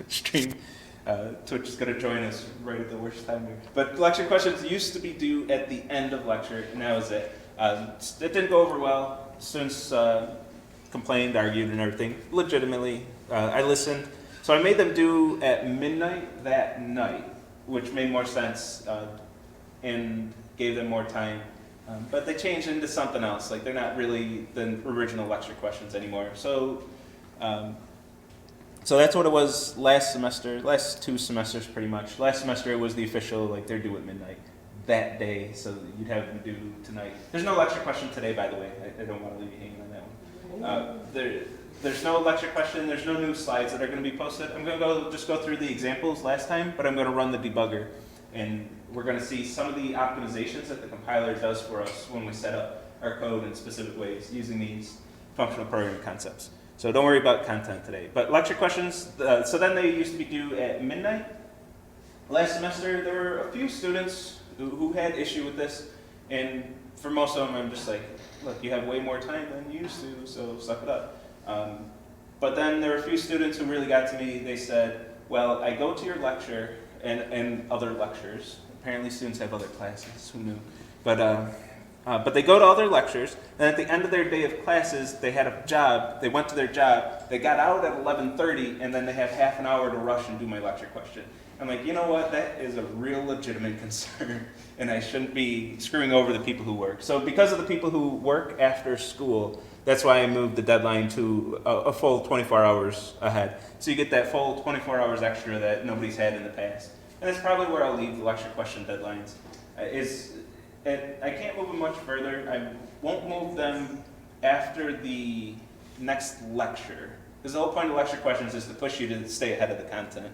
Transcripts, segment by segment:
stream. Twitch is going to join us right at the worst time here. But lecture questions used to be due at the end of lecture, and that was it. It didn't go over well. Students complained, argued, and everything. Legitimately, I listened. So I made them do at midnight that night, which made more sense and gave them more time. But they changed into something else. Like, they're not really the original lecture questions anymore. So that's what it was last semester, last 2 semesters pretty much. Last semester it was the official, like, they're due at midnight that day, so you'd have them due tonight. There's no lecture question today, by the way. I don't want to leave you hanging on that one. There's no lecture question, there's no new slides that are going to be posted. I'm going to just go through the examples last time, but I'm going to run the debugger. And we're going to see some of the optimizations that the compiler does for us when we set up our code in specific ways using these functional programming concepts. So don't worry about content today. But lecture questions, so then they used to be due at midnight. Last semester, there were a few students who had issue with this. And for most of them, I'm just like, look, you have way more time than you used to, so suck it up. But then there were a few students who really got to me. They said, well, I go to your lecture and other lectures. Apparently students have other classes, who knew? But they go to other lectures, and at the end of their day of classes, they had a job, they went to their job, they got out at 11:30, and then they have half an hour to rush and do my lecture question. I'm like, you know what, that is a real legitimate concern, and I shouldn't be screwing over the people who work. So because of the people who work after school, that's why I moved the deadline to a full 24 hours ahead. So you get that full 24 hours extra that nobody's had in the past. And that's probably where I'll leave the lecture question deadlines. I can't move them much further. I won't move them after the next lecture. Because the whole point of lecture questions is to push you to stay ahead of the content.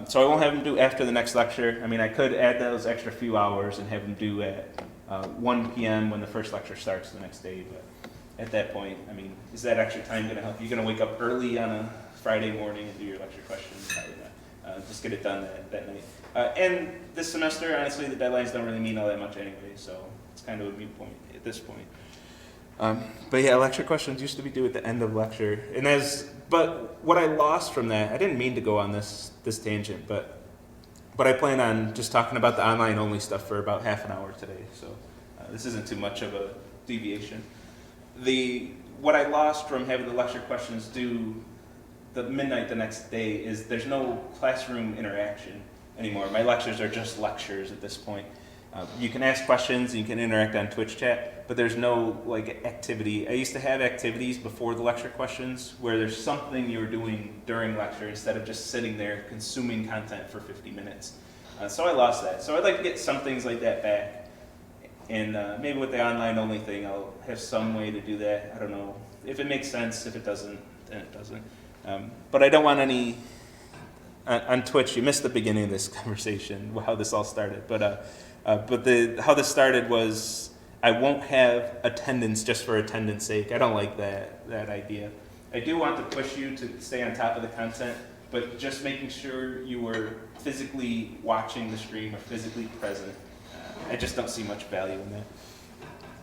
So I won't have them do after the next lecture. I mean, I could add those extra few hours and have them do at 1 p.m. when the first lecture starts the next day. But at that point, I mean, is that extra time going to help? You're going to wake up early on a Friday morning and do your lecture questions? Probably not. Just get it done that night. And this semester, honestly, the deadlines don't really mean all that much anyway, so it's kind of a moot point at this point. But yeah, lecture questions used to be due at the end of lecture. But what I lost from that, I didn't mean to go on this tangent, but I plan on just talking about the online-only stuff for about half an hour today, so this isn't too much of a deviation. What I lost from having the lecture questions due the midnight the next day is there's no classroom interaction anymore. My lectures are just lectures at this point. You can ask questions, you can interact on Twitch chat, but there's no like activity. I used to have activities before the lecture questions where there's something you're doing during lecture instead of just sitting there consuming content for 50 minutes. So I lost that. So I'd like to get some things like that back. And maybe with the online only thing, I'll have some way to do that. I don't know. If it makes sense, if it doesn't, then it doesn't. But I don't want any, on Twitch, you missed the beginning of this conversation, how this all started. But how this started was, I won't have attendance just for attendance sake. I don't like that idea. I do want to push you to stay on top of the content, but just making sure you were physically watching the stream or physically present. I just don't see much value in that.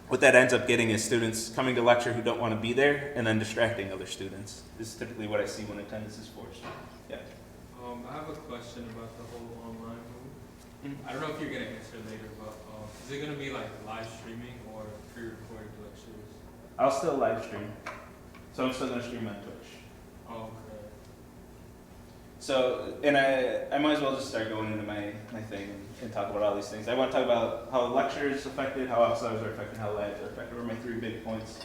What that ends up getting is students coming to lecture who don't want to be there and then distracting other students. This is typically what I see when attendance is forced. Yeah. I have a question about the whole online move. I don't know if you're going to answer later, but is it going to be like live streaming or pre-recorded lectures? I'll still live stream. So I'm still going to stream on Twitch. Oh, okay. So, and I might as well just start going into my thing and talk about all these things. I want to talk about how lectures affected, how outsiders are affected, how labs are affected, are my 3 big points.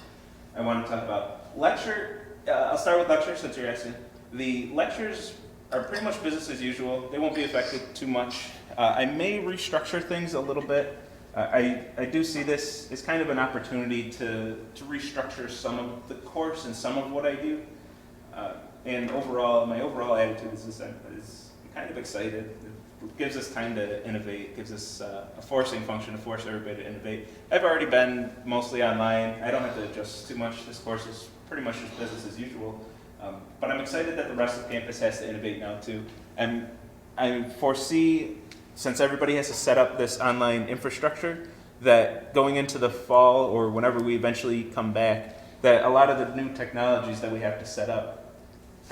I want to talk about lecture. I'll start with lecture since you're asking. The lectures are pretty much business as usual. They won't be affected too much. I may restructure things a little bit. I do see this as kind of an opportunity to restructure some of the course and some of what I do. And overall, my overall attitude is I'm kind of excited. It gives us time to innovate. It gives us a forcing function to force everybody to innovate. I've already been mostly online. I don't have to adjust too much. This course is pretty much just business as usual. But I'm excited that the rest of campus has to innovate now too. And I foresee, since everybody has to set up this online infrastructure, that going into the fall or whenever we eventually come back, that a lot of the new technologies that we have to set up,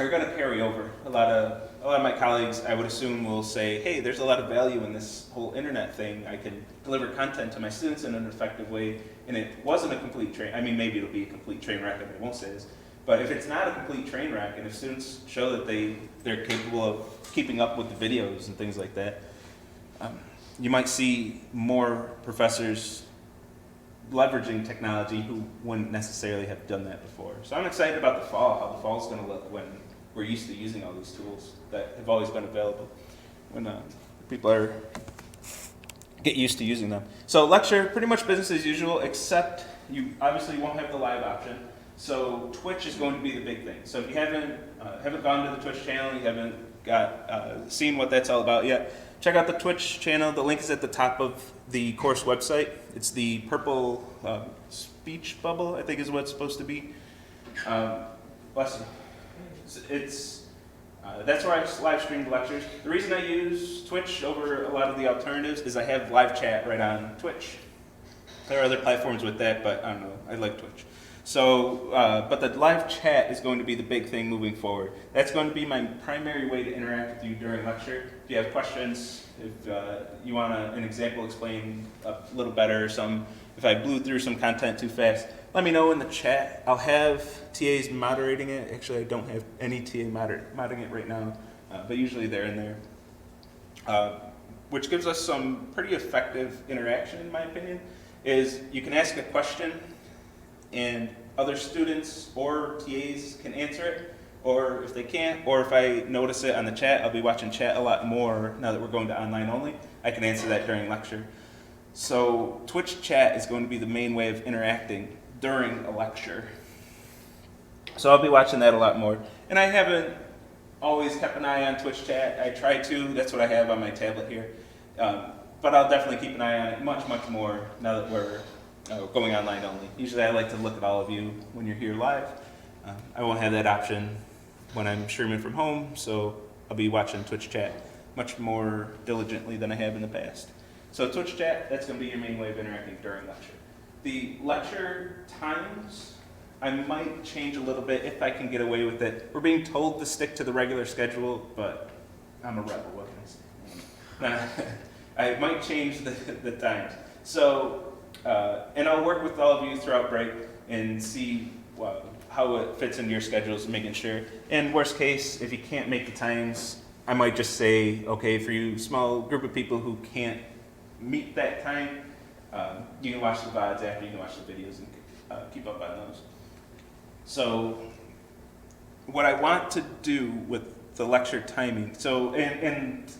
are going to carry over. A lot of my colleagues, I would assume, will say, hey, there's a lot of value in this whole internet thing. I can deliver content to my students in an effective way, and it wasn't a complete train. I mean, maybe it'll be a complete train wreck, and I won't say this. But if it's not a complete train wreck, and if students show that they're capable of keeping up with the videos and things like that, you might see more professors leveraging technology who wouldn't necessarily have done that before. So I'm excited about the fall, how the fall is going to look when we're used to using all these tools that have always been available, when people get used to using them. So lecture, pretty much business as usual, except you obviously won't have the live option. So Twitch is going to be the big thing. So if you haven't gone to the Twitch channel, you haven't seen what that's all about yet, check out the Twitch channel. The link is at the top of the course website. It's the purple speech bubble, I think is what it's supposed to be. Bless you. That's where I live stream lectures. The reason I use Twitch over a lot of the alternatives is I have live chat right on Twitch. There are other platforms with that, but I don't know, I like Twitch. So, but the live chat is going to be the big thing moving forward. That's going to be my primary way to interact with you during lecture. If you have questions, if you want an example explained a little better or something, if I blew through some content too fast, let me know in the chat. I'll have TAs moderating it. Actually, I don't have any TA moderating it right now, but usually they're in there. Which gives us some pretty effective interaction, in my opinion, is you can ask a question and other students or TAs can answer it, or if they can't, or if I notice it on the chat, I'll be watching chat a lot more now that we're going to online only. I can answer that during lecture. So Twitch chat is going to be the main way of interacting during a lecture. So I'll be watching that a lot more. And I haven't always kept an eye on Twitch chat. I try to, that's what I have on my tablet here. But I'll definitely keep an eye on it much, much more now that we're going online only. Usually I like to look at all of you when you're here live. I won't have that option when I'm streaming from home, so I'll be watching Twitch chat much more diligently than I have in the past. So Twitch chat, that's going to be your main way of interacting during lecture. The lecture times, I might change a little bit if I can get away with it. We're being told to stick to the regular schedule, but I'm a rebel, what can I say? I might change the times. So, and I'll work with all of you throughout break and see how it fits into your schedules, making sure. And worst case, if you can't make the times, I might just say, okay, for you small group of people who can't meet that time, you can watch the VODs after, you can watch the videos and keep up on those. So what I want to do with the lecture timing, so, and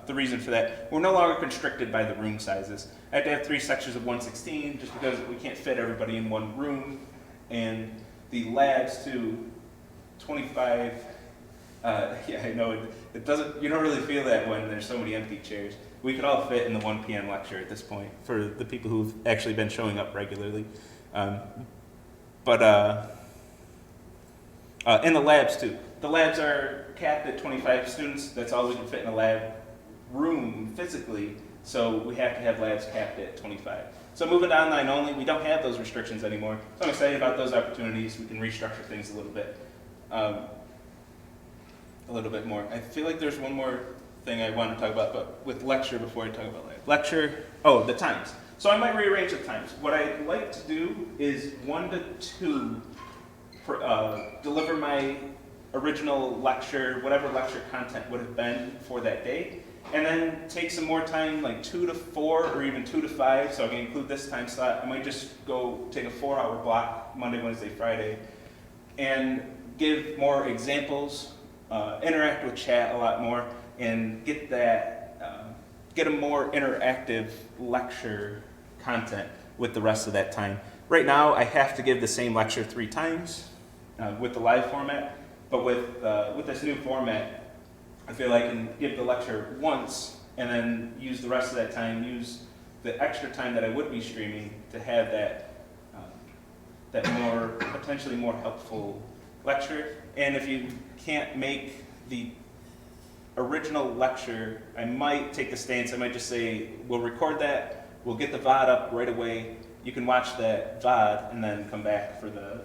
the reason for that, we're no longer constricted by the room sizes. I have to have 3 sections of 116 just because we can't fit everybody in one room, and the labs to 25, yeah, I know it doesn't, you don't really feel that when there's so many empty chairs. We could all fit in the 1 p.m. lecture at this point for the people who've actually been showing up regularly. And the labs too. The labs are capped at 25 students. That's all we can fit in a lab room physically. So we have to have labs capped at 25. So moving to online only, we don't have those restrictions anymore. So I'm excited about those opportunities. We can restructure things a little bit more. I feel like there's one more thing I want to talk about, but with lecture before I talk about lab. Lecture, oh, the times. So I might rearrange the times. What I like to do is 1 to 2 deliver my original lecture, whatever lecture content would have been for that day, and then take some more time, like 2 to 4 or even 2 to 5, so I can include this time slot. I might just go take a 4-hour block, Monday, Wednesday, Friday, and give more examples, interact with chat a lot more, and get a more interactive lecture content with the rest of that time. Right now, I have to give the same lecture 3 times with the live format, but with this new format, I feel I can give the lecture once and then use the rest of that time, use the extra time that I would be streaming to have that more, potentially more helpful lecture. And if you can't make the original lecture, I might take the stance, I might just say, we'll record that, we'll get the VOD up right away, you can watch that VOD and then come back for the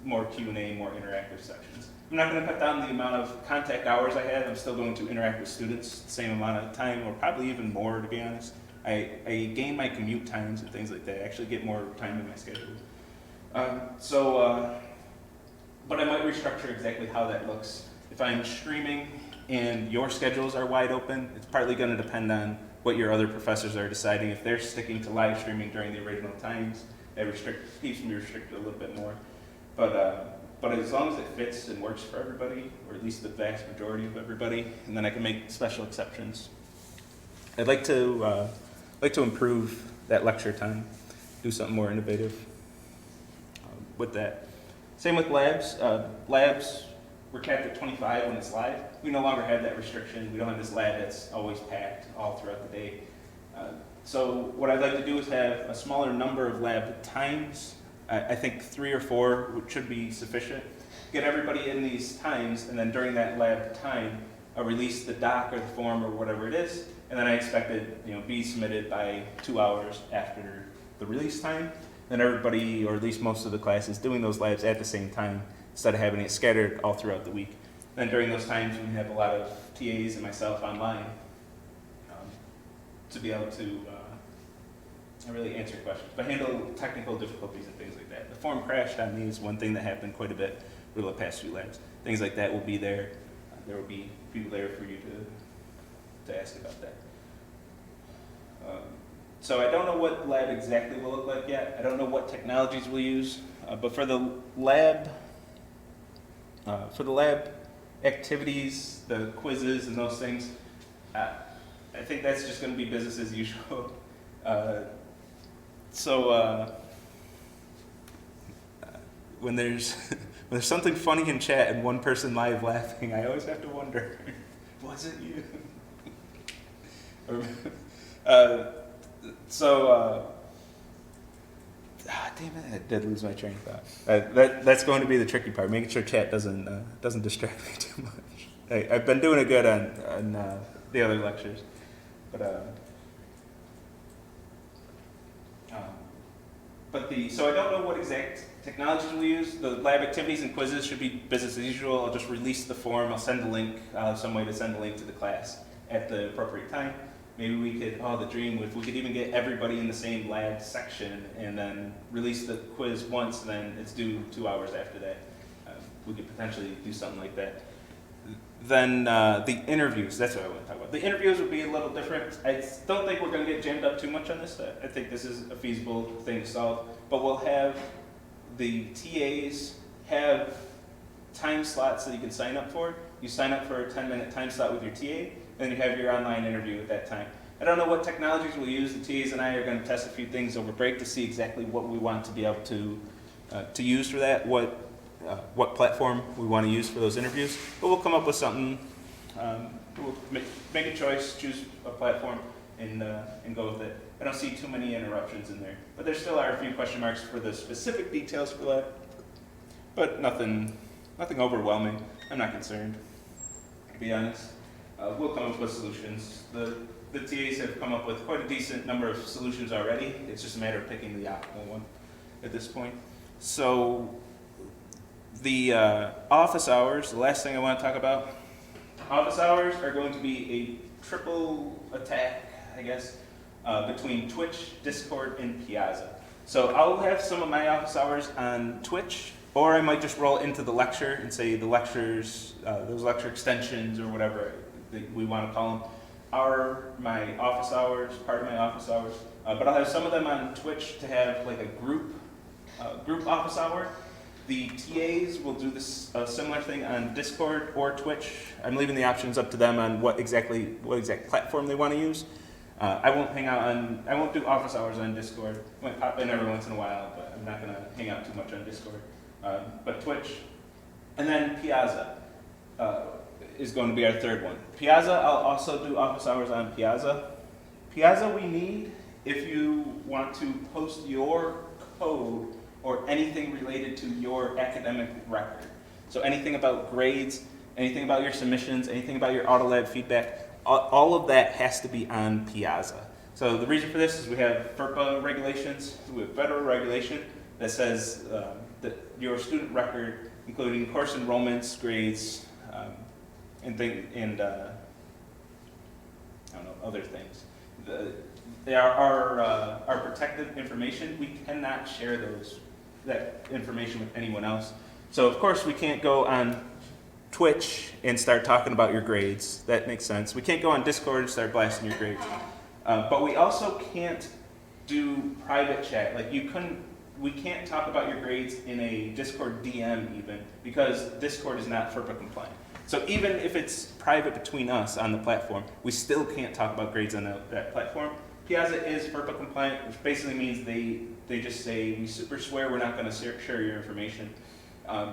more Q&A, more interactive sections. I'm not going to cut down the amount of contact hours I have. I'm still going to interact with students the same amount of time, or probably even more, to be honest. I gain my commute times and things like that. I actually get more time in my schedule. But I might restructure exactly how that looks. If I'm streaming and your schedules are wide open, it's partly going to depend on what your other professors are deciding. If they're sticking to live streaming during the original times, that keeps me restricted a little bit more. But as long as it fits and works for everybody, or at least the vast majority of everybody, and then I can make special exceptions. I'd like to improve that lecture time, do something more innovative with that. Same with labs. Labs, we're capped at 25 when it's live. We no longer have that restriction. We don't have this lab that's always packed all throughout the day. So what I'd like to do is have a smaller number of lab times. I think 3 or 4 should be sufficient. Get everybody in these times, and then during that lab time, release the doc or the form or whatever it is, and then I expect it, be submitted by 2 hours after the release time. Then everybody, or at least most of the class, is doing those labs at the same time instead of having it scattered all throughout the week. Then during those times, we have a lot of TAs and myself online to be able to really answer questions, but handle technical difficulties and things like that. The form crashed on me is one thing that happened quite a bit for the past few labs. Things like that will be there. There will be people there for you to ask about that. So I don't know what the lab exactly will look like yet. I don't know what technologies we'll use, but for the lab activities, the quizzes and those things, I think that's just going to be business as usual. When there's something funny in chat and one person live laughing, I always have to wonder, was it you? Damn it! I did lose my train of thought. That's going to be the tricky part, making sure chat doesn't distract me too much. I've been doing it good on the other lectures, so I don't know what exact technologies we'll use. The lab activities and quizzes should be business as usual. I'll just release the form. I'll send the link. I'll have some way to send the link to the class at the appropriate time. Maybe we could, the dream, if we could even get everybody in the same lab section and then release the quiz once, and then it's due 2 hours after that. We could potentially do something like that. Then the interviews, that's what I want to talk about. The interviews would be a little different. I don't think we're going to get jammed up too much on this. I think this is a feasible thing to solve. But we'll have the TAs have time slots that you can sign up for. You sign up for a 10-minute time slot with your TA, then you have your online interview at that time. I don't know what technologies we'll use. The TAs and I are going to test a few things over break to see exactly what we want to be able to use for that, what platform we want to use for those interviews. But we'll come up with something. We'll make a choice, choose a platform, and go with it. I don't see too many interruptions in there. But there still are a few question marks for the specific details for that. But nothing overwhelming. I'm not concerned, to be honest. We'll come up with solutions. The TAs have come up with quite a decent number of solutions already. It's just a matter of picking the optimal one at this point. So the office hours, the last thing I want to talk about. Office hours are going to be a triple attack, I guess, between Twitch, Discord, and Piazza. So I'll have some of my office hours on Twitch, or I might just roll into the lecture and say the lectures, those lecture extensions or whatever we want to call them, are my office hours, part of my office hours. But I'll have some of them on Twitch to have like a group office hour. The TAs will do this similar thing on Discord or Twitch. I'm leaving the options up to them on what exact platform they want to use. I won't do office hours on Discord. I might pop in every once in a while, but I'm not going to hang out too much on Discord. But Twitch, and then Piazza is going to be our third one. Piazza, I'll also do office hours on Piazza. Piazza we need if you want to post your code or anything related to your academic record. So anything about grades, anything about your submissions, anything about your Autolab feedback, all of that has to be on Piazza. So the reason for this is we have FERPA regulations, we have federal regulation that says that your student record including course enrollments, grades, and I don't know, other things. They are our protected information. We cannot share that information with anyone else. So of course we can't go on Twitch and start talking about your grades. That makes sense. We can't go on Discord and start blasting your grades. But we also can't do private chat. Like we can't talk about your grades in a Discord DM even, because Discord is not FERPA compliant. So even if it's private between us on the platform, we still can't talk about grades on that platform. Piazza is FERPA compliant, which basically means they just say, we super swear we're not going to share your information.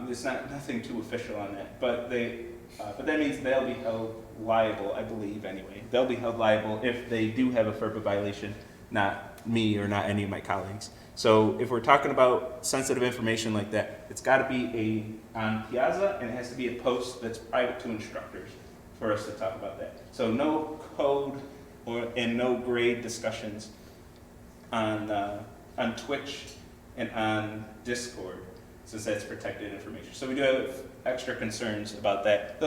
It's nothing too official on that, but that means they'll be held liable, I believe anyway. They'll be held liable if they do have a FERPA violation, not me or not any of my colleagues. So if we're talking about sensitive information like that, it's got to be on Piazza, and it has to be a post that's private to instructors for us to talk about that. So no code and no grade discussions on Twitch and on Discord, since that's protected information. So we do have extra concerns about that.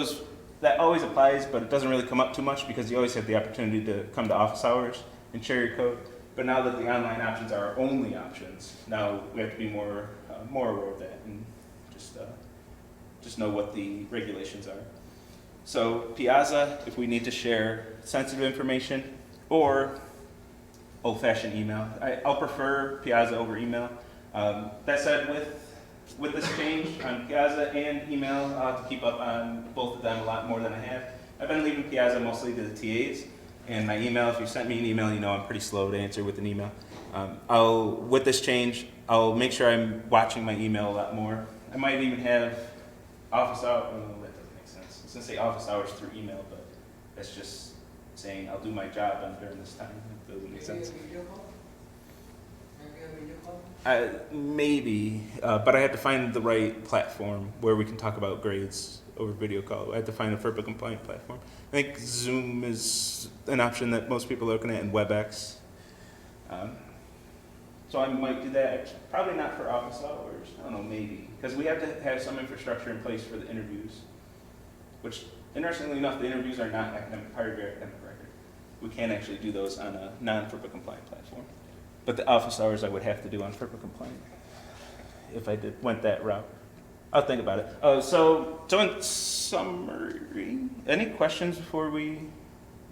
That always applies, but it doesn't really come up too much because you always have the opportunity to come to office hours and share your code. But now that the online options are our only options, now we have to be more aware of that and just know what the regulations are. So Piazza, if we need to share sensitive information, or old-fashioned email. I'll prefer Piazza over email. That said, with this change on Piazza and email, I'll have to keep up on both of them a lot more than I have. I've been leaving Piazza mostly to the TAs. And my email, if you sent me an email, you know I'm pretty slow to answer with an email. With this change, I'll make sure I'm watching my email a lot more. I might even have office hours. Oh, that doesn't make sense. I was going to say office hours through email, but that's just saying I'll do my job during this time. It doesn't make sense. Maybe a video call? Maybe, but I have to find the right platform where we can talk about grades over video call. I have to find a FERPA compliant platform. I think Zoom is an option that most people are looking at, and WebEx. So I might do that. Probably not for office hours. I don't know, maybe. Because we have to have some infrastructure in place for the interviews. Which, interestingly enough, the interviews are not part of your academic record. We can actually do those on a non-FERPA compliant platform. But the office hours I would have to do on FERPA compliant if I went that route. I'll think about it. So in summary, any questions before we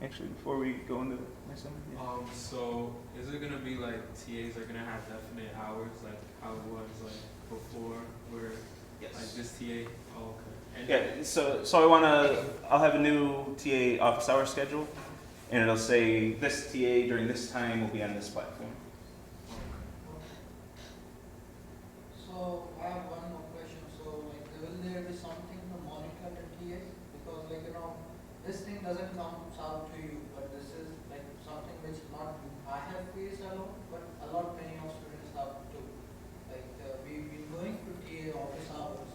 go into my summary? Yeah. So is it gonna be like TAs are gonna have definite hours, like how it was like before, where Yes. like this TA? Oh, okay. And Yeah. So I'll have a new TA office hour schedule, and it'll say this TA during this time will be on this platform. So I have one more question. So like, will there be something to monitor the TAs? Because like, this thing doesn't come out to you, but this is like something which not I have faced alone, but many of students have too. Like we've been going to TA office hours,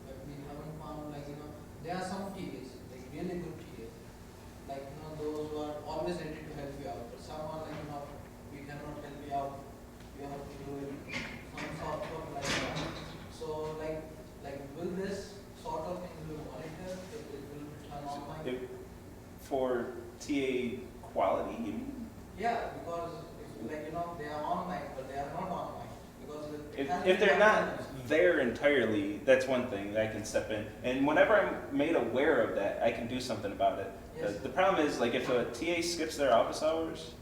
but we haven't found there are some TAs, like really good TAs, like those who are always ready to help you out, but some are like we cannot help you out, you have to do it some sort of like that. So like will this sort of thing will monitor if it will turn online? For TA quality, you mean? Yeah, because if, they are online, but they are not online. Because If they're not there entirely, that's one thing that I can step in. And whenever I'm made aware of that, I can do something about it. Yes. The problem is, like, if a TA skips their office hours,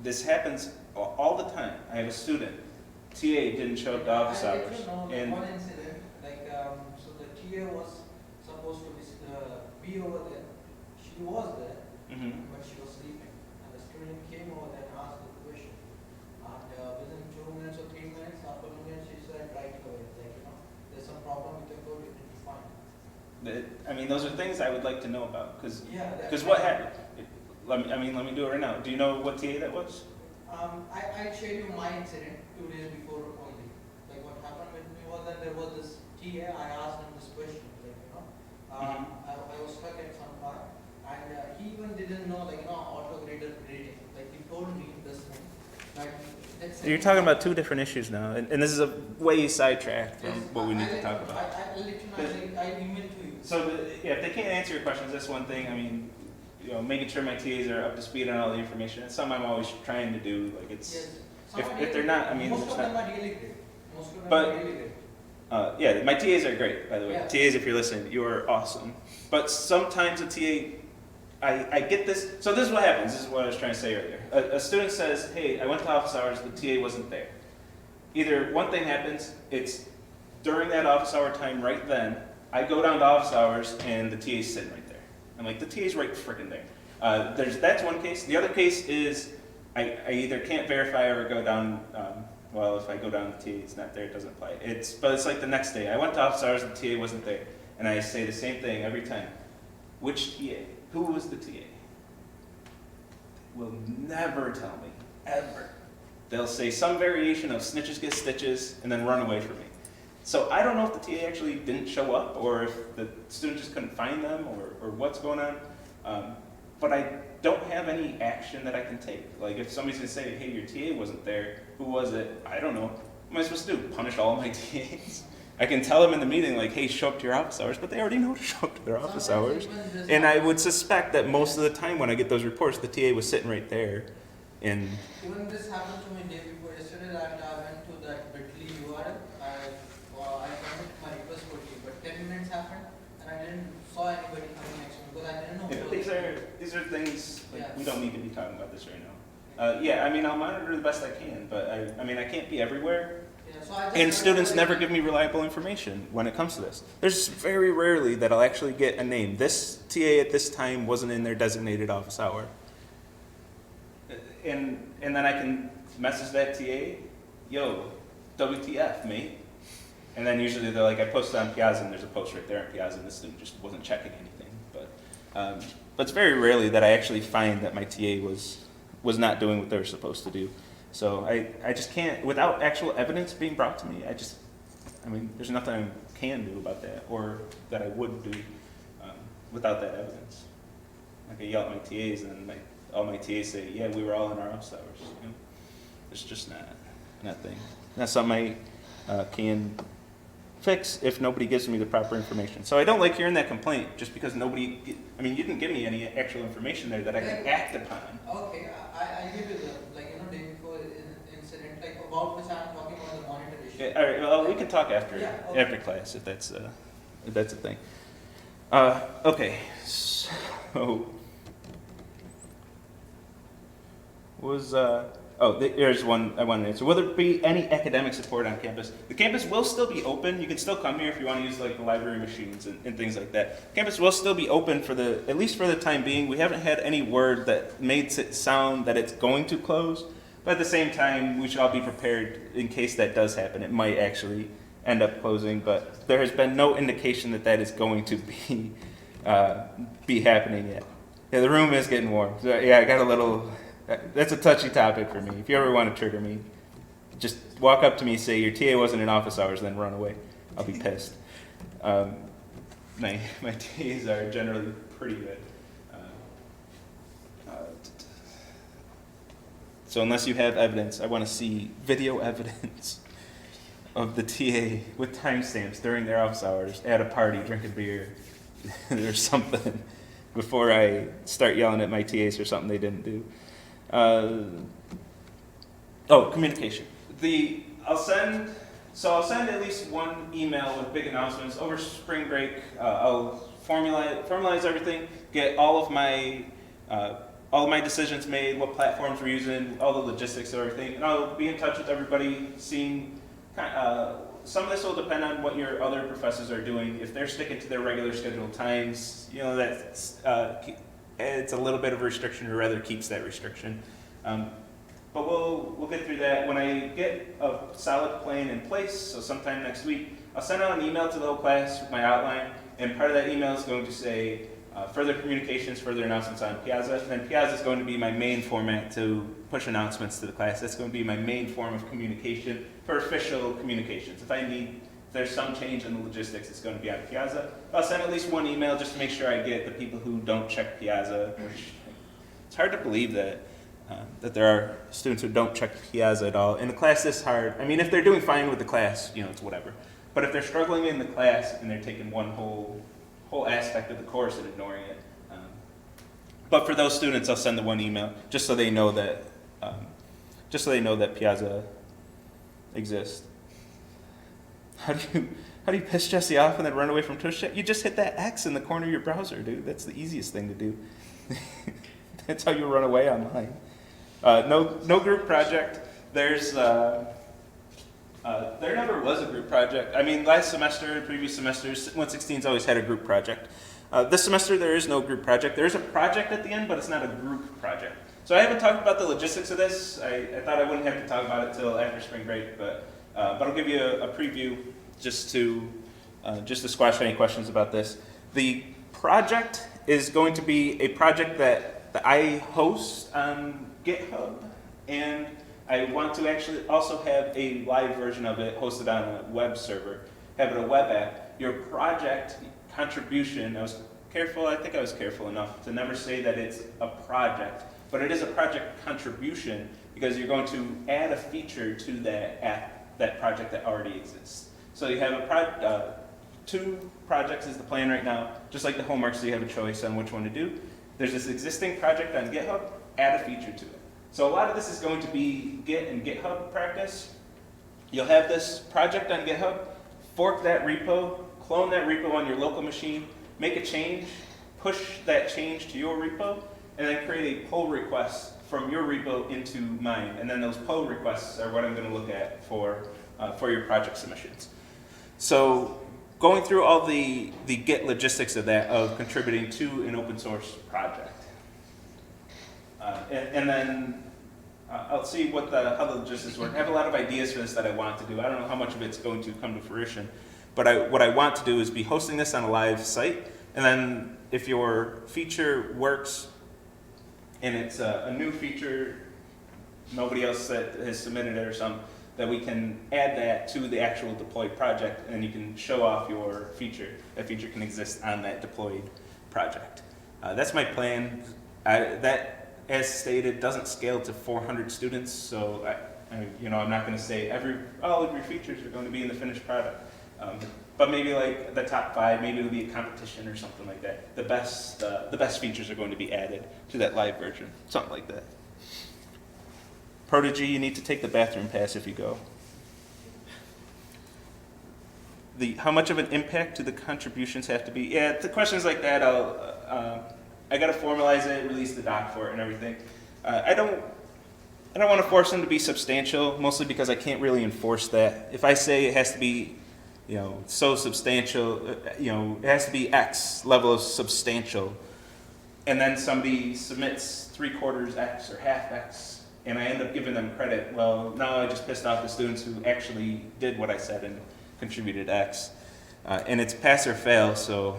this happens all the time. I have a student, TA didn't show up to office I hours. and one incident, so the TA was supposed to be over there. She was there, Mhm. but she was sleeping. And the student came over there and asked the question. And within 2 minutes or 3 minutes, after minutes, she said right away, there's some problem with the code, it will be fine. I mean, those are things I would like to know about, because Yeah. what happened? Let me do it right now. Do you know what TA that was? I shared you my incident 2 days before only. Like what happened with me was that there was this TA, I asked him this question, I was stuck at some part, and he even didn't know, auto grader grading. Like he told me this thing, Like, let's say You're talking about two different issues now, and this is a way sidetracked from Yes, what we need to I'll talk about. I'll let you know, I'll email to you. So, yeah, if they can't answer your questions, that's one thing. I mean, you know, making sure my TAs are up to speed on all the information. It's something I'm always trying to do. Like, it's, Yes. if they're not, I mean, most it's of not- them are really great. Most of them But- are really great. yeah, my TAs are great, by the way. Yeah. TAs, if you're listening, you are awesome. But sometimes a TA, I get this. So this is what happens. This is what I was trying to say earlier. A student says, hey, I went to office hours, the TA wasn't there. Either one thing happens, it's during that office hour time right then, I go down to office hours and the TA's sitting right there. I'm like, the TA's right freaking there. That's one case. The other case is I either can't verify or go down, well, if I go down, the TA is not there, it doesn't apply. But it's like the next day. I went to office hours, the TA wasn't there. And I say the same thing every time. Which TA? Who was the TA? Will never tell me, ever. They'll say some variation of snitches get stitches and then run away from me. So I don't know if the TA actually didn't show up or if the student just couldn't find them or what's going on. But I don't have any action that I can take. Like if somebody's gonna say, hey, your TA wasn't there, who was it? I don't know. What am I supposed to do? Punish all my TAs? I can tell them in the meeting, like, hey, show up to your office hours, but they already know to show up to their office hours. Sometimes even this And I happens. would suspect that most of the time when I get those reports, the TA was sitting right there. And Even this happened to me day before yesterday that I went to that Bitly URL. I submitted my request for tea, but 10 minutes happened and I didn't saw anybody coming next to me because I didn't know. who was these are things, like, Yeah. we don't need to be talking about this right now. Yeah, I mean, I'll monitor the best I can, but I mean, I can't be everywhere. Yeah, so I just And went students over never it. give me reliable information when it comes to this. There's very rarely that I'll actually get a name. This TA at this time wasn't in their designated office hour. And then I can message that TA, yo, WTF, mate. And then usually they're like, I posted on Piazza and there's a post right there on Piazza and the student just wasn't checking anything. But it's very rarely that I actually find that my TA was not doing what they were supposed to do. So I just can't, without actual evidence being brought to me, I mean, there's nothing I can do about that or that I would do without that evidence. I can yell at my TAs and all my TAs say, yeah, we were all in our office hours. You know? It's just not thing. That's something I can fix if nobody gives me the proper information. So I don't like hearing that complaint just because you didn't give me any actual information there that I can act upon. Okay, I give you the, like, day before incident, like about which I'm talking about the monitor issue. Yeah, all right, well, we can talk after Yeah, okay. after class if that's a thing. Okay, so here's one I wanted to answer. Will there be any academic support on campus? The campus will still be open. You can still come here if you want to use like the library machines and things like that. Campus will still be open at least for the time being. We haven't had any word that makes it sound that it's going to close. But at the same time, we should all be prepared in case that does happen. It might actually end up closing, but there has been no indication that is going to be happening yet. Yeah, the room is getting warm. So, yeah, I got a little. That's a touchy topic for me. If you ever want to trigger me, just walk up to me, say your TA wasn't in office hours, then run away. I'll be pissed. My TAs are generally pretty good. So unless you have evidence, I want to see video evidence of the TA with timestamps during their office hours at a party, drinking beer, or something, before I start yelling at my TAs for something they didn't do. Communication. I'll send at least one email with big announcements over spring break. I'll formalize everything, get all of my decisions made, what platforms we're using, all the logistics of everything, and I'll be in touch with everybody, seeing some of this will depend on what your other professors are doing. If they're sticking to their regular scheduled times, that's it's a little bit of a restriction, or rather keeps that restriction. But we'll get through that. When I get a solid plan in place, so sometime next week, I'll send out an email to the whole class with my outline, and part of that email is going to say further communications, further announcements on Piazza. And then Piazza is going to be my main format to push announcements to the class. That's going to be my main form of communication for official communications. If there's some change in the logistics, it's going to be on Piazza. I'll send at least one email just to make sure I get the people who don't check Piazza. Which, it's hard to believe that that there are students who don't check Piazza at all. In a class this hard, I mean, if they're doing fine with the class, it's whatever. But if they're struggling in the class and they're taking one whole aspect of the course and ignoring it, but for those students, I'll send the one email just so they know that Piazza exists. How do you piss Jesse off and then run away from TushChat? You just hit that X in the corner of your browser, dude. That's the easiest thing to do. That's how you run away online. No group project. There never was a group project. I mean, last semester, previous semesters, 116's always had a group project. This semester, there is no group project. There is a project at the end, but it's not a group project. So I haven't talked about the logistics of this. I thought I wouldn't have to talk about it till after spring break, but I'll give you a preview just to squash any questions about this. The project is going to be a project that I host on GitHub, and I want to actually also have a live version of it hosted on a web server, have it a web app. Your project contribution, I think I was careful enough to never say that it's a project, but it is a project contribution because you're going to add a feature to that app, that project that already exists. So you have two projects is the plan right now, just like the homework, so you have a choice on which one to do. There's this existing project on GitHub, add a feature to it. So a lot of this is going to be Git and GitHub practice. You'll have this project on GitHub, fork that repo, clone that repo on your local machine, make a change, push that change to your repo, and then create a pull request from your repo into mine. And then those pull requests are what I'm going to look at for your project submissions. So going through all the Git logistics of that, of contributing to an open source project. And then I'll see how the logistics work. I have a lot of ideas for this that I want to do. I don't know how much of it's going to come to fruition, but what I want to do is be hosting this on a live site, and then if your feature works and it's a new feature, nobody else that has submitted it or something, that we can add that to the actual deployed project, and you can show off your feature. That feature can exist on that deployed project. That's my plan. That, as stated, doesn't scale to 400 students, so I'm not going to say all of your features are going to be in the finished product. But maybe like the top 5, maybe it'll be a competition or something like that. The best features are going to be added to that live version, something like that. Prodigy, you need to take the bathroom pass if you go. How much of an impact do the contributions have to be? Yeah, the questions like that, I got to formalize it, release the doc for it and everything. I don't want to force them to be substantial, mostly because I can't really enforce that. If I say it has to be, so substantial, it has to be X level of substantial, and then somebody submits 3/4 X or half X, and I end up giving them credit, well, now I just pissed off the students who actually did what I said and contributed X. And it's pass or fail, so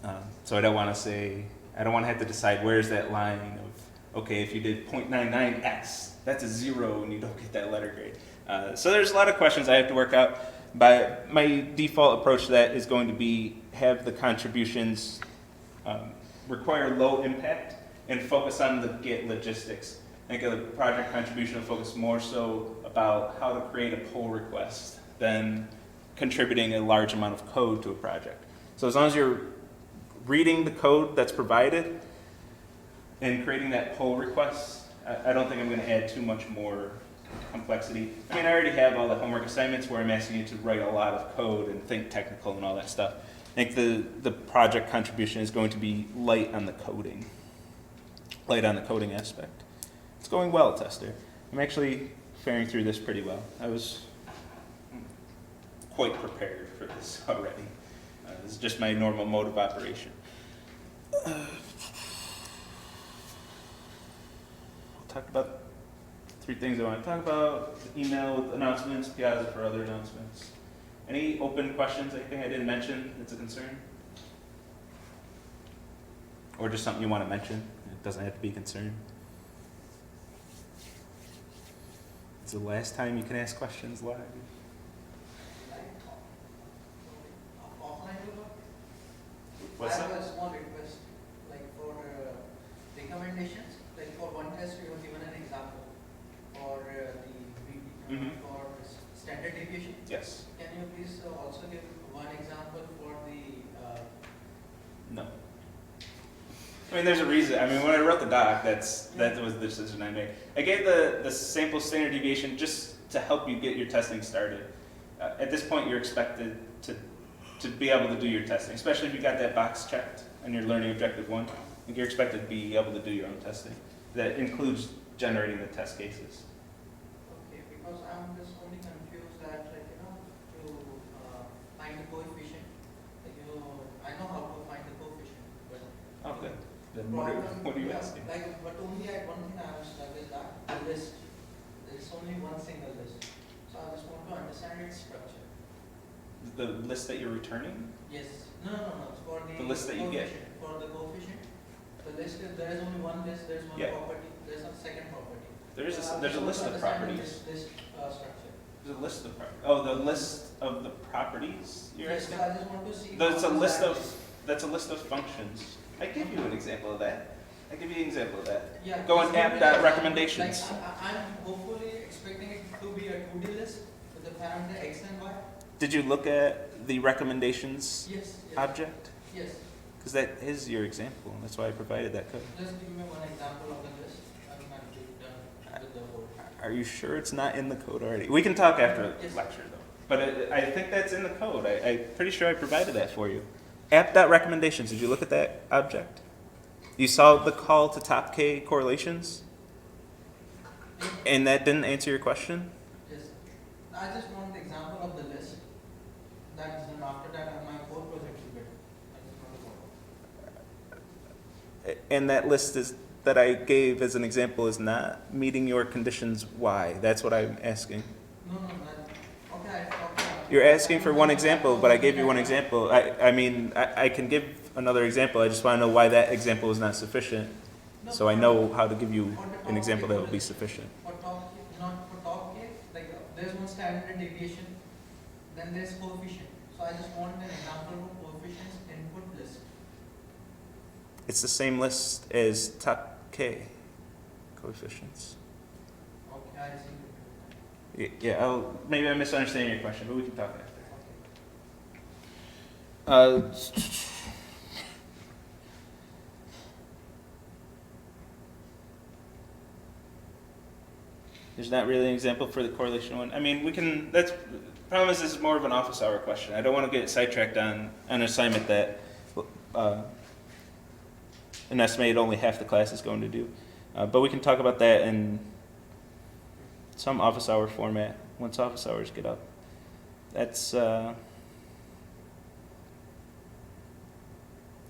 I don't want to have to decide where's that line of, okay, if you did 0.99X, that's a 0 and you don't get that letter grade. So there's a lot of questions I have to work out, but my default approach to that is going to be have the contributions require low impact and focus on the Git logistics. I think a project contribution will focus more so about how to create a pull request than contributing a large amount of code to a project. So as long as you're reading the code that's provided and creating that pull request, I don't think I'm going to add too much more complexity. I mean, I already have all the homework assignments where I'm asking you to write a lot of code and think technical and all that stuff. I think the project contribution is going to be light on the coding aspect. It's going well, Tester. I'm actually faring through this pretty well. I was quite prepared for this already. This is just my normal mode of operation. Talk about 3 things I want to talk about: email with announcements, Piazza for other announcements. Any open questions, anything I didn't mention that's a concern? Or just something you want to mention? It doesn't have to be a concern. It's the last time you can ask questions live. What's I have that? a small request, like for recommendations, like for one test you I mean, there's a reason. I mean, when I wrote the doc, that was the decision I made. I gave the sample standard deviation just to help you get your testing started. At this point, you're expected to be able to do your testing, especially if you got that box checked and you're learning objective 1. You're expected to be able to do your own testing. That includes generating the test cases. Okay, because I'm just only confused that, like, to find the coefficient, like, I know how to find the coefficient, but. Okay. Then what are you Yeah, asking? Like, but only at one thing I am stuck is that the list. There's only one single list. So I just want to understand its structure. The list that you're returning? Yes. No. It's for the list that you get. coefficient. For the coefficient. The list is, there is only one list, there's one Yeah. property, there's a second property. There's So I a just list want of to understand properties. This structure. There's a list of the list of the properties you're Yes, asking? so I just want to see. That's a how list that of is. that's a list of functions. I give you an example of that. I give you an example of that. Yeah. Go on it's app really dot like, recommendations. I'm hopefully expecting it to be a 2D list with the parameter x and y. Did you look at the recommendations Yes. object? Yes. Because that is your example. That's why I provided that code. Just give me one example of the list. I'm going to be done with the whole. Are you sure it's not in the code already? We can talk after the Yes. lecture though. But I think that's in the code. I'm pretty sure I provided that for you. App.recommendations, did you look at that object? You saw the call to top K correlations? And that didn't answer your question? Yes. I just want the example of the list. That is, and after that, my whole project will get. I just want to go. And that list is that I gave as an example is not meeting your conditions. Why? That's what I'm asking. No, okay. You're asking for one example, but I gave you one example. I mean, I can give another example. I just want to know why that example is not sufficient. So I know how to give you an example that will be sufficient. For top K, not for top K, like there's one standard deviation, then there's coefficient. So I just want an example of coefficients input list. It's the same list as top K coefficients. Okay, I see. Yeah, maybe I'm misunderstanding your question, but we can talk after. There's not really an example for the correlation one. I mean, we can. That's problem is this is more of an office hour question. I don't want to get sidetracked on an assignment that an estimated only half the class is going to do. But we can talk about that in some office hour format once office hours get up. That's and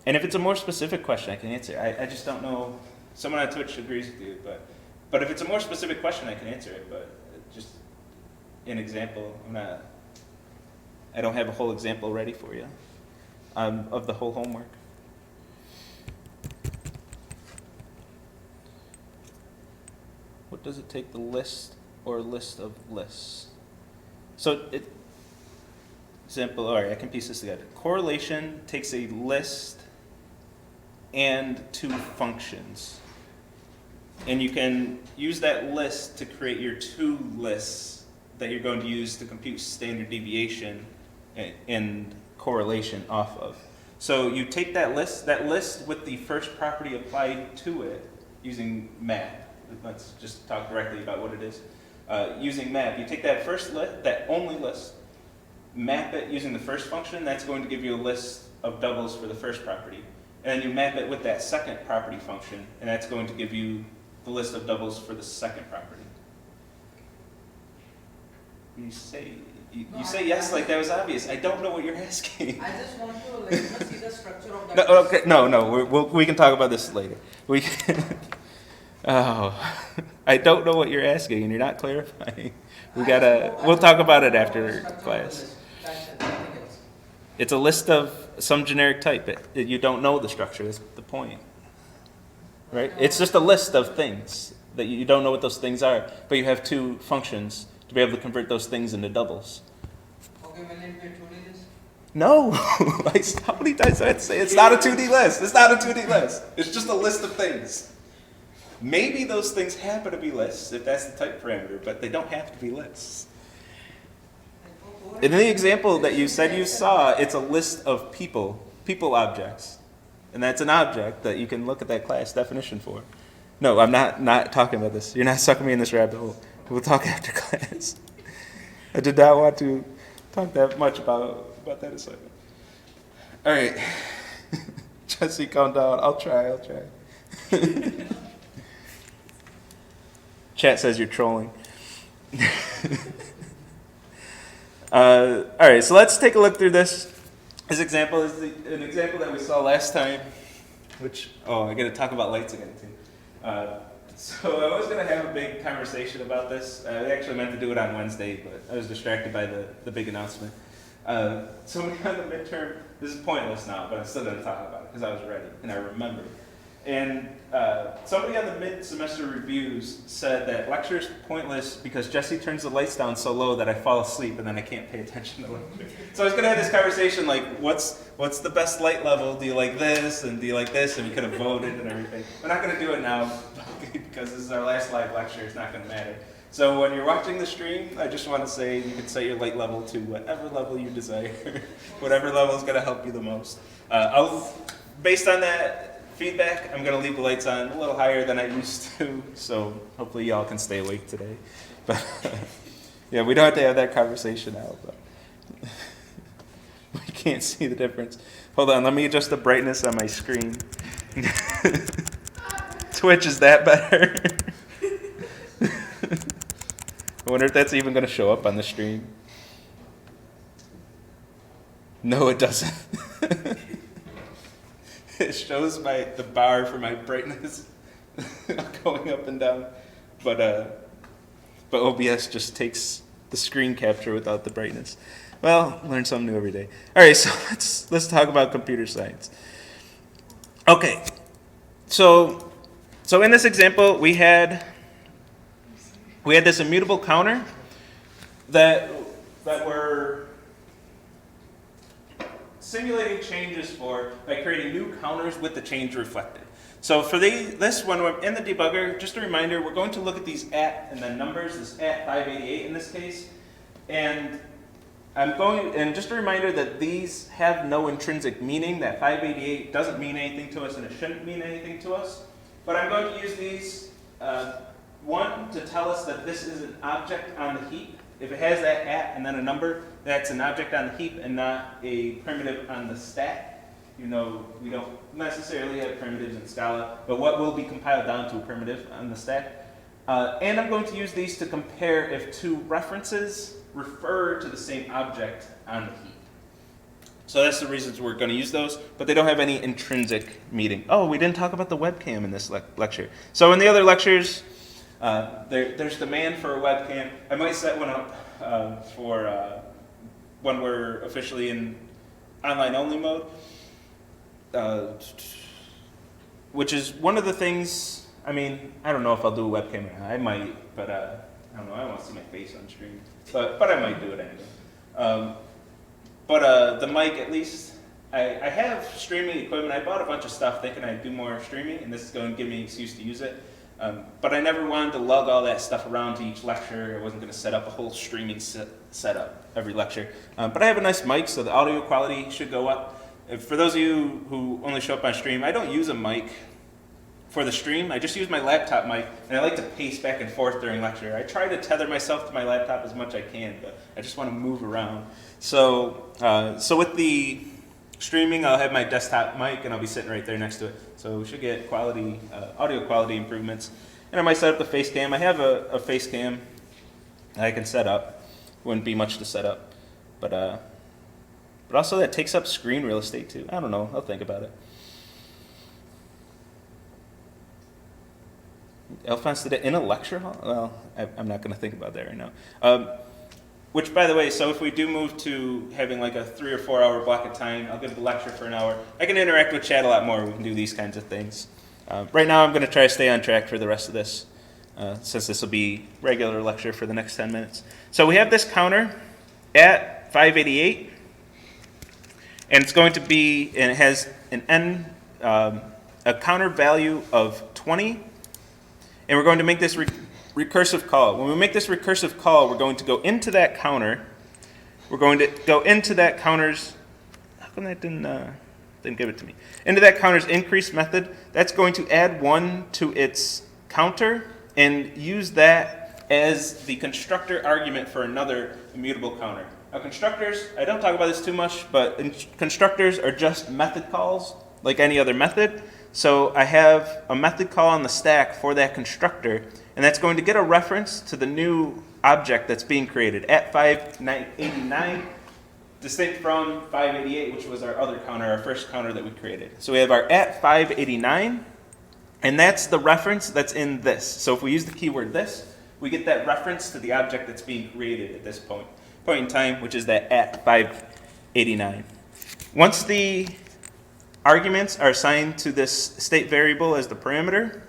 if it's a more specific question, I can answer. I just don't know. Someone on Twitch agrees with you, but if it's a more specific question, I can answer it. But just an example, I don't have a whole example ready for you of the whole homework. What does it take the list or list of lists? So example, all right, I can piece this together. Correlation takes a list and two functions. And you can use that list to create your two lists that you're going to use to compute standard deviation and correlation off of. So you take that list with the first property applied to it using map. Let's just talk directly about what it is. Using map, you take that first list, that only list, map it using the first function. That's going to give you a list of doubles for the first property. And then you map it with that second property function, and that's going to give you the list of doubles for the second property. You say yes like that was obvious. I don't know what you're asking. I just want to see the structure of that. No, list. okay, no. We can talk about this later. We can. Oh, I don't know what you're asking, and you're not clarifying. We'll talk about it after class. It's a list of some generic type. You don't know the structure. That's the point, right? It's just a list of things that you don't know what those things are, but you have two functions to be able to convert those things into doubles. Okay, will it be a 2D list? No, how many times did I say it's not a 2D list? It's not a 2D list. It's just a list of things. Maybe those things happen to be lists if that's the type parameter, but they don't have to be lists. In the example that you said you saw, it's a list of people objects. And that's an object that you can look at that class definition for. No, I'm not talking about this. You're not sucking me in this rabbit hole. We'll talk after class. I did not want to talk that much about that assignment. All right. Jesse, calm down. I'll try. Chat says you're trolling. All right, so let's take a look through this. This example is an example that we saw last time, which, I got to talk about lights again, too. So I was going to have a big conversation about this. I actually meant to do it on Wednesday, but I was distracted by the big announcement. Somebody on the midterm, this is pointless now, but I'm still going to talk about it because I was ready and I remembered. And somebody on the mid-semester reviews said that lecture is pointless because Jesse turns the lights down so low that I fall asleep and then I can't pay attention to lecture. So I was going to have this conversation like, what's the best light level? Do you like this? And do you like this? And we could have voted and everything. We're not going to do it now because this is our last live lecture. It's not going to matter. So when you're watching the stream, I just want to say you can set your light level to whatever level you desire. Whatever level is going to help you the most. Based on that feedback, I'm going to leave the lights on a little higher than I used to, so hopefully y'all can stay awake today. But yeah, we don't have to have that conversation now, but we can't see the difference. Hold on, let me adjust the brightness on my screen. Twitch, is that better? I wonder if that's even going to show up on the stream. No, it doesn't. It shows the bar for my brightness going up and down, but OBS just takes the screen capture without the brightness. Well, learn something new every day. All right, so let's talk about computer science. Okay, so in this example we had this immutable counter that we're simulating changes for by creating new counters with the change reflected. So for this, when we're in the debugger, just a reminder, we're going to look at these at and then numbers, this at 588 in this case, and just a reminder that these have no intrinsic meaning, that 588 doesn't mean anything to us and it shouldn't mean anything to us. But I'm going to use these, one, to tell us that this is an object on the heap. If it has that at and then a number, that's an object on the heap and not a primitive on the stack. You know, we don't necessarily have primitives in Scala, but what will be compiled down to a primitive on the stack. And I'm going to use these to compare if two references refer to the same object on the heap. So that's the reasons we're going to use those, but they don't have any intrinsic meaning. Oh, we didn't talk about the webcam in this lecture. So in the other lectures, there's demand for a webcam. I might set one up for when we're officially in online only mode, which is one of the things. I mean, I don't know if I'll do a webcam or not. I might, but I don't know. I don't want to see my face on stream, but I might do it anyway. But the mic, at least, I have streaming equipment. I bought a bunch of stuff thinking I'd do more streaming, and this is going to give me an excuse to use it. But I never wanted to lug all that stuff around to each lecture. I wasn't going to set up a whole streaming setup every lecture. But I have a nice mic, so the audio quality should go up. For those of you who only show up on stream, I don't use a mic for the stream. I just use my laptop mic, and I like to pace back and forth during lecture. I try to tether myself to my laptop as much as I can, but I just want to move around. So with the streaming, I'll have my desktop mic, and I'll be sitting right there next to it. So we should get quality, audio quality improvements. And I might set up the face cam. I have a face cam that I can set up. Wouldn't be much to set up, but also that takes up screen real estate too. I don't know. I'll think about it. Alphonse did it in a lecture hall? Well, I'm not going to think about that right now. Which, by the way, so if we do move to having like a 3 or 4 hour block of time, I'll give the lecture for an hour. I can interact with chat a lot more. We can do these kinds of things. Right now, I'm going to try to stay on track for the rest of this, since this will be regular lecture for the next 10 minutes. So we have this counter at 588, and it's going to be, and it has an a counter value of 20, and we're going to make this recursive call. When we make this recursive call, we're going to go into that counter. We're going to go into that counter's, how come that didn't, didn't give it to me. Into that counter's increase method, that's going to add 1 to its counter and use that as the constructor argument for another immutable counter. Now constructors, I don't talk about this too much, but constructors are just method calls like any other method. So I have a method call on the stack for that constructor, and that's going to get a reference to the new object that's being created at 589, distinct from 588, which was our other counter, our first counter that we created. So we have our at 589, and that's the reference that's in this. So if we use the keyword this, we get that reference to the object that's being created at this point in time, which is that at 589. Once the arguments are assigned to this state variable as the parameter,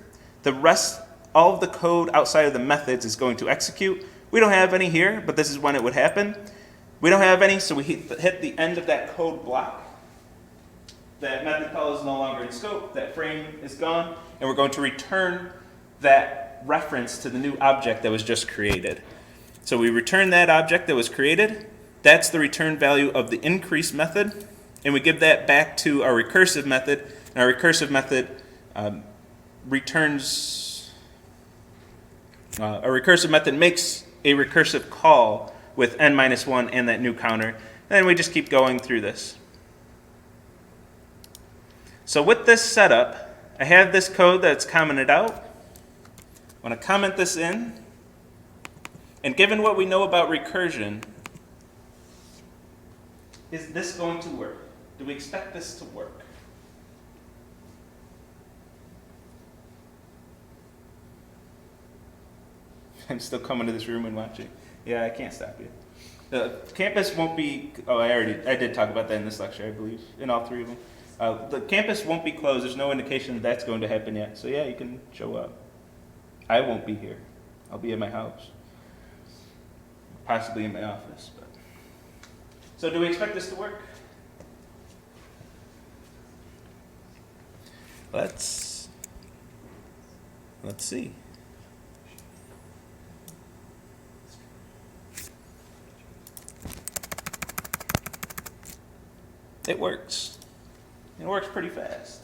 the rest, all of the code outside of the methods is going to execute. We don't have any here, but this is when it would happen. We don't have any, so we hit the end of that code block. That method call is no longer in scope, that frame is gone, and we're going to return that reference to the new object that was just created. So we return that object that was created. That's the return value of the increase method, and we give that back to our recursive method, and our recursive method returns, our recursive method makes a recursive call with n-1 and that new counter, and we just keep going through this. So with this setup, I have this code that's commented out. I want to comment this in, and given what we know about recursion, is this going to work? Do we expect this to work? I'm still coming to this room and watching. Yeah, I can't stop you. The campus won't be, I did talk about that in this lecture, I believe, in all three of them. The campus won't be closed. There's no indication that that's going to happen yet. So yeah, you can show up. I won't be here. I'll be at my house. Possibly in my office. But. So do we expect this to work? Let's see. It works. It works pretty fast.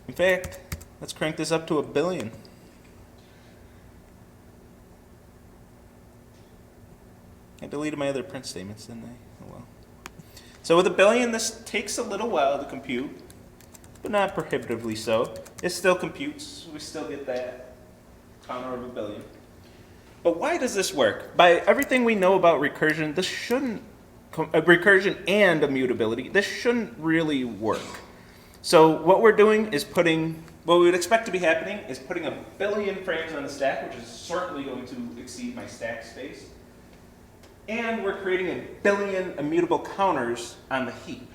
In fact, let's crank this up to 1 billion. I deleted my other print statements, didn't I? Oh well. So with 1 billion, this takes a little while to compute, but not prohibitively so. It still computes. We still get that counter of 1 billion. But why does this work? By everything we know about recursion, this shouldn't, recursion and immutability, this shouldn't really work. So what we're doing is what we would expect to be happening is putting 1 billion frames on the stack, which is certainly going to exceed my stack space. And we're creating 1 billion immutable counters on the heap.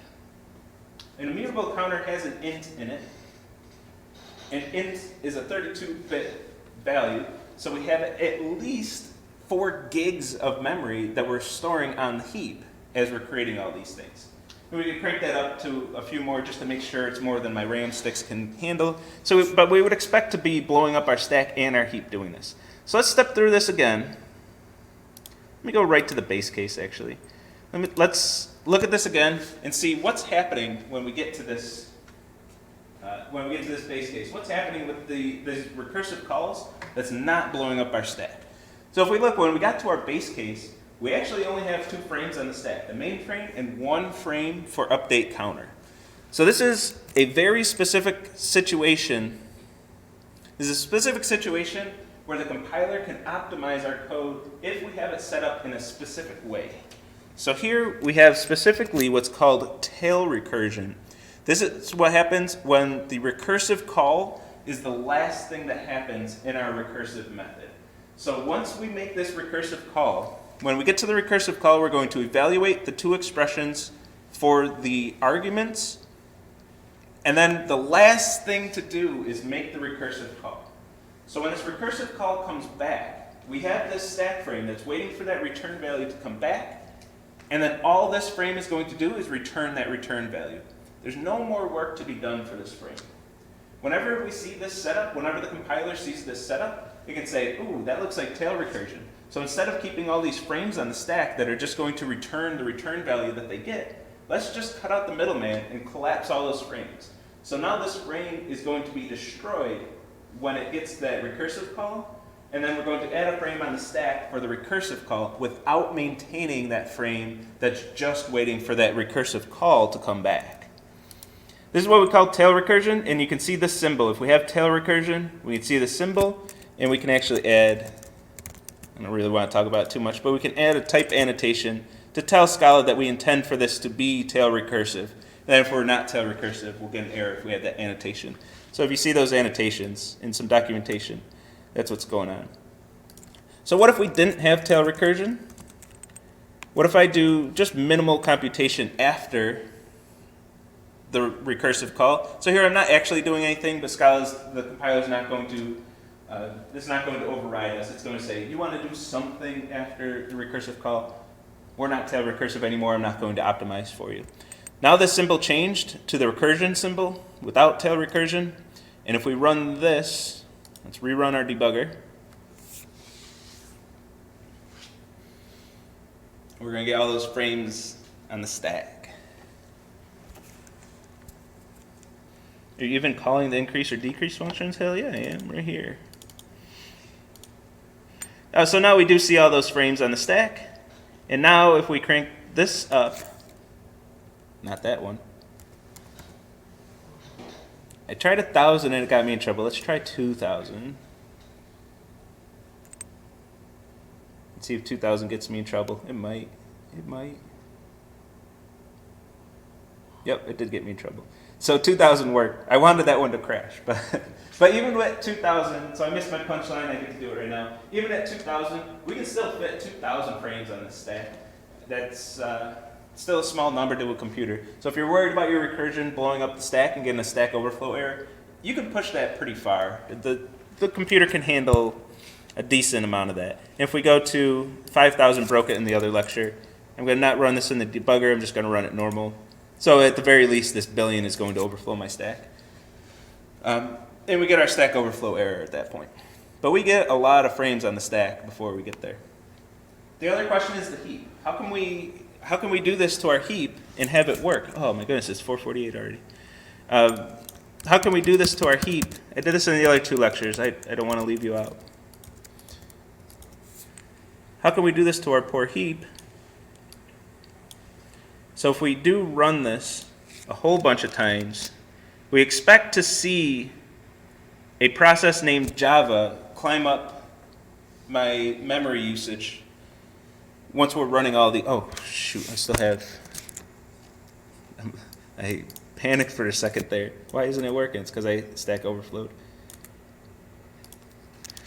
An immutable counter has an int in it. And int is a 32-bit value. So we have at least 4 gigs of memory that we're storing on the heap as we're creating all these things. And we can crank that up to a few more just to make sure it's more than my RAM sticks can handle. But we would expect to be blowing up our stack and our heap doing this. So let's step through this again. Let me go right to the base case, actually. Let's look at this again and see what's happening when we get to this. When we get to this base case, what's happening with these recursive calls that's not blowing up our stack? So if we look, when we got to our base case, we actually only have 2 frames on the stack, the main frame and 1 frame for update counter. So this is a very specific situation. This is a specific situation where the compiler can optimize our code if we have it set up in a specific way. So here we have specifically what's called tail recursion. This is what happens when the recursive call is the last thing that happens in our recursive method. So once we make this recursive call, when we get to the recursive call, we're going to evaluate the 2 expressions for the arguments, and then the last thing to do is make the recursive call. So when this recursive call comes back, we have this stack frame that's waiting for that return value to come back, and then all this frame is going to do is return that return value. There's no more work to be done for this frame. Whenever we see this setup, whenever the compiler sees this setup, we can say, ooh, that looks like tail recursion. So instead of keeping all these frames on the stack that are just going to return the return value that they get, let's just cut out the middleman and collapse all those frames. So now this frame is going to be destroyed when it gets that recursive call, and then we're going to add a frame on the stack for the recursive call without maintaining that frame that's just waiting for that recursive call to come back. This is what we call tail recursion, and you can see this symbol. If we have tail recursion, we can see the symbol, and we can actually add, I don't really want to talk about it too much, but we can add a type annotation to tell Scala that we intend for this to be tail recursive. Then if we're not tail recursive, we'll get an error if we have that annotation. So if you see those annotations in some documentation, that's what's going on. So what if we didn't have tail recursion? What if I do just minimal computation after the recursive call? So here I'm not actually doing anything, but the compiler's not going to, it's not going to override us. It's going to say, you want to do something after the recursive call? We're not tail recursive anymore. I'm not going to optimize for you. Now this symbol changed to the recursion symbol without tail recursion. And if we run this, let's rerun our debugger. We're going to get all those frames on the stack. Are you even calling the increase or decrease functions? Hell yeah, I am, right here. So now we do see all those frames on the stack. And now if we crank this up, not that one. I tried 1,000 and it got me in trouble. Let's try 2,000. Let's see if 2,000 gets me in trouble. It might. It might. Yep, it did get me in trouble. So 2,000 worked. I wanted that one to crash, but even with 2,000, so I missed my punchline. I get to do it right now. Even at 2,000, we can still fit 2,000 frames on this stack. That's still a small number to a computer. So if you're worried about your recursion blowing up the stack and getting a stack overflow error, you can push that pretty far. The computer can handle a decent amount of that. If we go to 5,000, broke it in the other lecture. I'm going to not run this in the debugger. I'm just going to run it normal. So at the very least, this billion is going to overflow my stack. And we get our stack overflow error at that point. But we get a lot of frames on the stack before we get there. The other question is the heap. How can we do this to our heap and have it work? Oh my goodness, it's 4:48 already. How can we do this to our heap? I did this in the other two lectures. I don't want to leave you out. How can we do this to our poor heap? So if we do run this a whole bunch of times, we expect to see a process named Java climb up my memory usage once we're running all the, oh shoot, I still have, I panicked for a second there. Why isn't it working? It's because I stack overflowed.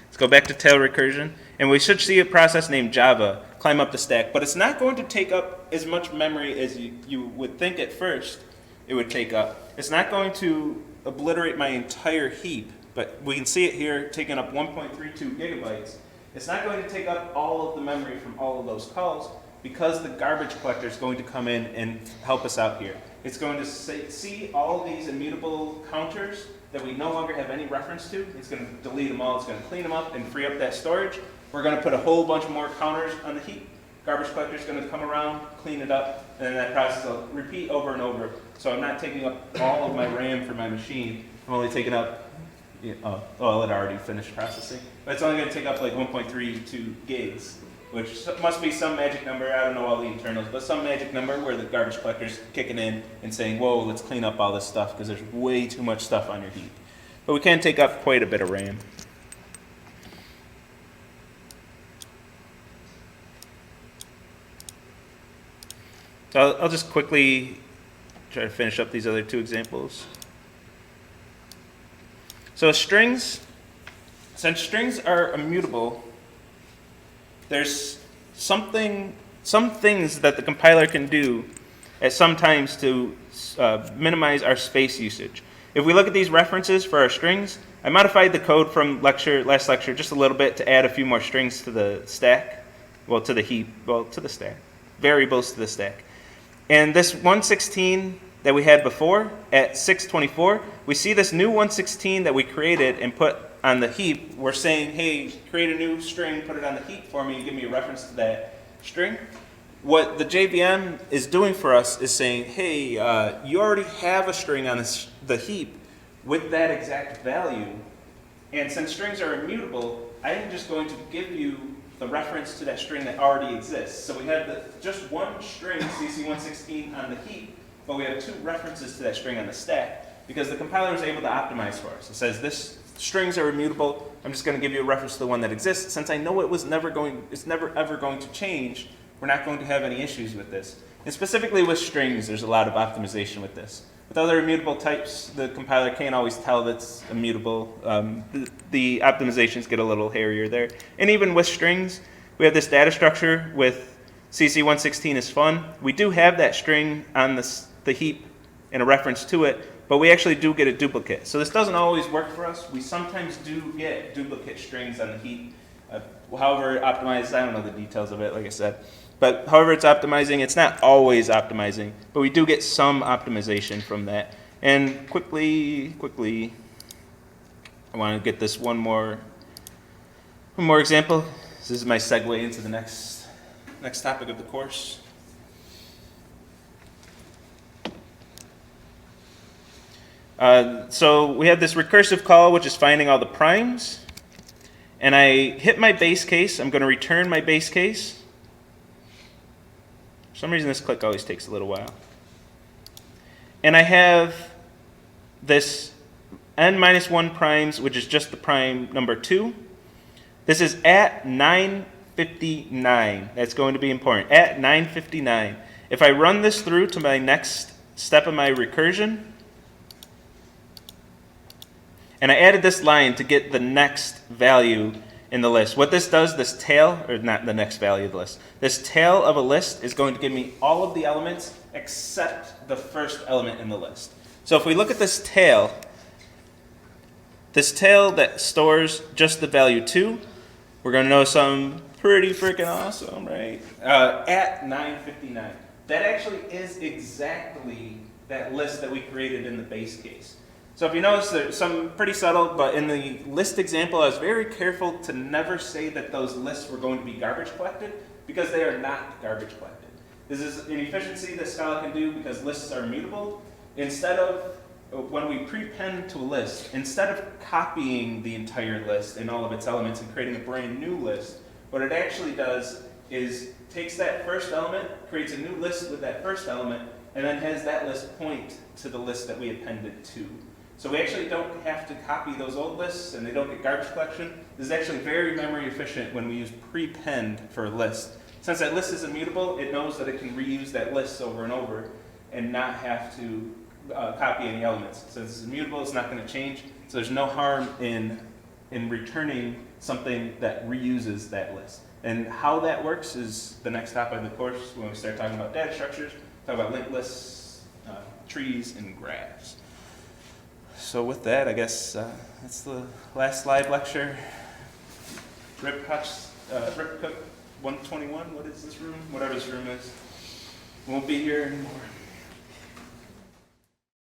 Let's go back to tail recursion, and we should see a process named Java climb up the stack, but it's not going to take up as much memory as you would think at first it would take up. It's not going to obliterate my entire heap, but we can see it here taking up 1.32 gigabytes. It's not going to take up all of the memory from all of those calls because the garbage collector is going to come in and help us out here. It's going to see all of these immutable counters that we no longer have any reference to. It's going to delete them all. It's going to clean them up and free up that storage. We're going to put a whole bunch more counters on the heap. Garbage collector is going to come around, clean it up, and then that process will repeat over and over. So I'm not taking up all of my RAM for my machine. I'm only taking up, well, it already finished processing. But it's only going to take up like 1.32 gigs, which must be some magic number. I don't know all the internals, but some magic number where the garbage collector is kicking in and saying, whoa, let's clean up all this stuff because there's way too much stuff on your heap. But we can take up quite a bit of RAM. So I'll just quickly try to finish up these other two examples. So strings, since strings are immutable, there's some things that the compiler can do at some times to minimize our space usage. If we look at these references for our strings, I modified the code from last lecture just a little bit to add a few more strings to the stack, well, to the heap, well, to the stack, variables to the stack. And this 116 that we had before at 624, we see this new 116 that we created and put on the heap, we're saying, hey, create a new string, put it on the heap for me, and give me a reference to that string. What the JVM is doing for us is saying, hey, you already have a string on the heap with that exact value. And since strings are immutable, I am just going to give you the reference to that string that already exists. So we have just one string, CC116, on the heap, but we have two references to that string on the stack because the compiler is able to optimize for us. It says this strings are immutable. I'm just going to give you a reference to the one that exists. Since I know it's never ever going to change, we're not going to have any issues with this. And specifically with strings, there's a lot of optimization with this. With other immutable types, the compiler can't always tell that's immutable. The optimizations get a little hairier there. And even with strings, we have this data structure with CC116 is fun. We do have that string on the heap and a reference to it, but we actually do get a duplicate. So this doesn't always work for us. We sometimes do get duplicate strings on the heap. However optimized, I don't know the details of it, like I said. But however it's optimizing, it's not always optimizing, but we do get some optimization from that. And quickly, I want to get this one more example. This is my segue into the next topic of the course. So we have this recursive call, which is finding all the primes. And I hit my base case. I'm going to return my base case. For some reason, this click always takes a little while. And I have this n-1 primes, which is just the prime number 2. This is at 959. That's going to be important. At 959. If I run this through to my next step of my recursion, and I added this line to get the next value in the list. What this does, this tail, or not the next value of the list, this tail of a list is going to give me all of the elements except the first element in the list. So if we look at this tail that stores just the value 2, we're going to know something pretty freaking awesome, right? At 959. That actually is exactly that list that we created in the base case. So if you notice, there's some pretty subtle, but in the list example, I was very careful to never say that those lists were going to be garbage collected, because they are not garbage collected. This is an efficiency that Scala can do because lists are immutable. Instead of, when we prepend to a list, instead of copying the entire list and all of its elements and creating a brand new list, what it actually does is takes that first element, creates a new list with that first element, and then has that list point to the list that we appended to. So we actually don't have to copy those old lists, and they don't get garbage collection. This is actually very memory efficient when we use prepend for a list. Since that list is immutable, it knows that it can reuse that list over and over and not have to copy any elements. Since it's immutable, it's not going to change. So there's no harm in returning something that reuses that list. And how that works is the next topic of the course when we start talking about data structures, talk about linked lists, trees, and graphs. So with that, I guess that's the last live lecture. Rip Cook 121, what is this room? Whatever this room is. Won't be here anymore.